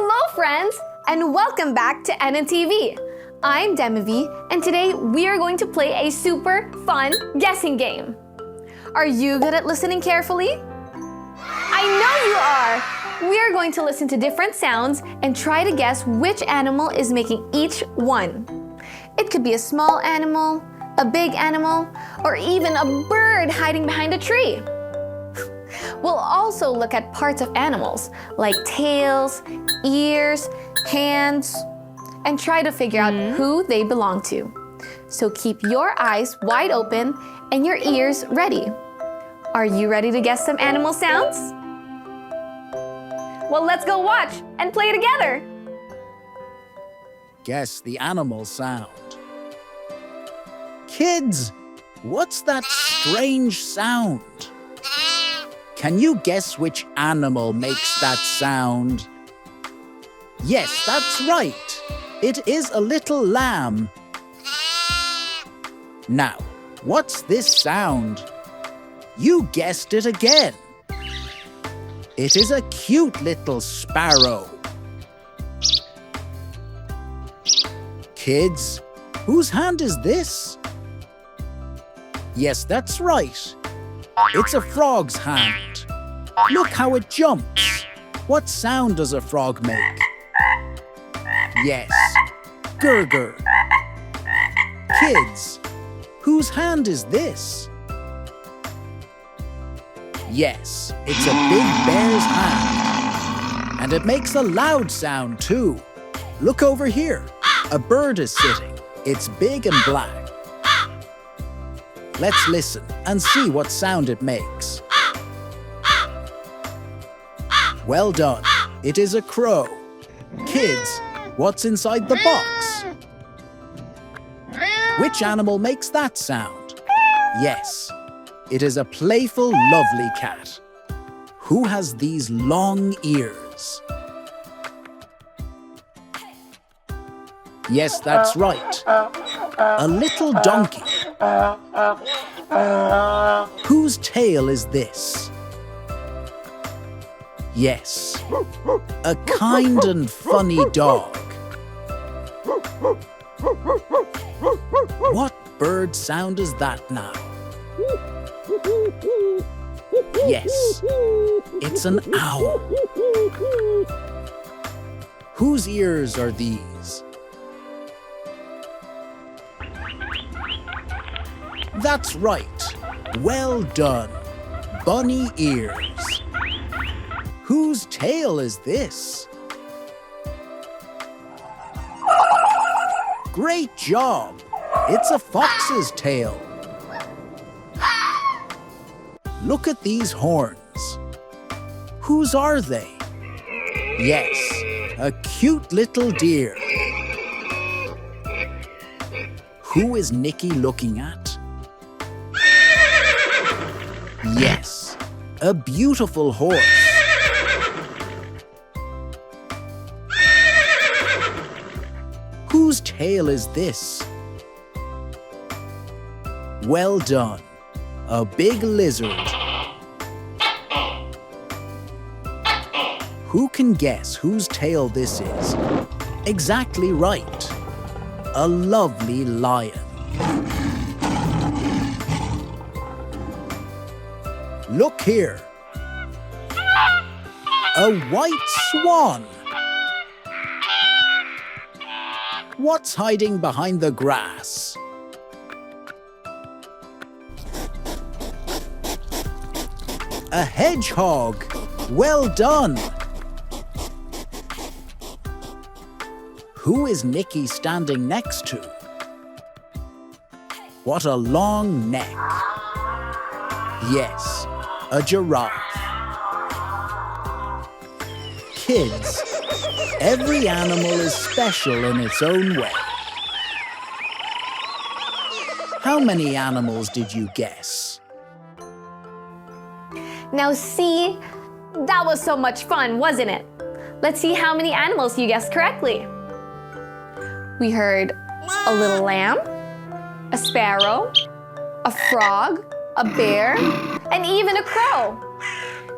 Hello friends, and welcome back to NNTV. I'm Demavi, and today we are going to play a super fun guessing game. Are you good at listening carefully? I know you are! We are going to listen to different sounds and try to guess which animal is making each one. It could be a small animal, a big animal, or even a bird hiding behind a tree. We'll also look at parts of animals, like tails, ears, hands, and try to figure out who they belong to. So keep your eyes wide open and your ears ready. Are you ready to guess some animal sounds? Well, let's go watch and play together. Guess the animal sound. Kids, what's that strange sound? Can you guess which animal makes that sound? Yes, that's right. It is a little lamb. Now, what's this sound? You guessed it again. It is a cute little sparrow. Kids, whose hand is this? Yes, that's right. It's a frog's hand. Look how it jumps. What sound does a frog make? Yes, gurgur. Kids, whose hand is this? Yes, it's a big bear's hand. And it makes a loud sound too. Look over here. A bird is sitting. It's big and black. Let's listen and see what sound it makes. Well done. It is a crow. Kids, what's inside the box? Which animal makes that sound? Yes, it is a playful, lovely cat. Who has these long ears? Yes, that's right. A little donkey. Whose tail is this? Yes, a kind and funny dog. What bird sound is that now? Yes, it's an owl. Whose ears are these? That's right. Well done. Bunny ears. Whose tail is this? Great job. It's a fox's tail. Look at these horns. Whose are they? Yes, a cute little deer. Who is Nikki looking at? Yes, a beautiful horse. Whose tail is this? Well done, a big lizard. Who can guess whose tail this is? Exactly right, a lovely lion. Look here. A white swan. What's hiding behind the grass? A hedgehog. Well done. Who is Nikki standing next to? What a long neck. Yes, a giraffe. Kids, every animal is special in its own way. How many animals did you guess? Now see, that was so much fun, wasn't it? Let's see how many animals you guessed correctly. We heard a little lamb, a sparrow, a frog, a bear, and even a crow.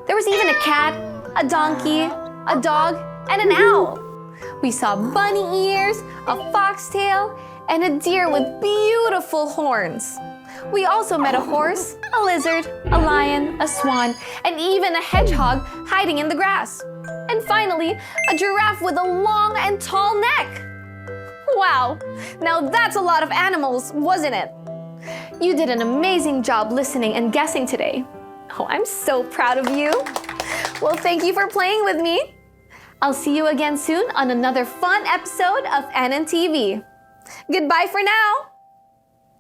There was even a cat, a donkey, a dog, and an owl. We saw bunny ears, a foxtail, and a deer with beautiful horns. We also met a horse, a lizard, a lion, a swan, and even a hedgehog hiding in the grass. And finally, a giraffe with a long and tall neck. Wow, now that's a lot of animals, wasn't it? You did an amazing job listening and guessing today. Oh, I'm so proud of you. Well, thank you for playing with me. I'll see you again soon on another fun episode of NNTV. Goodbye for now.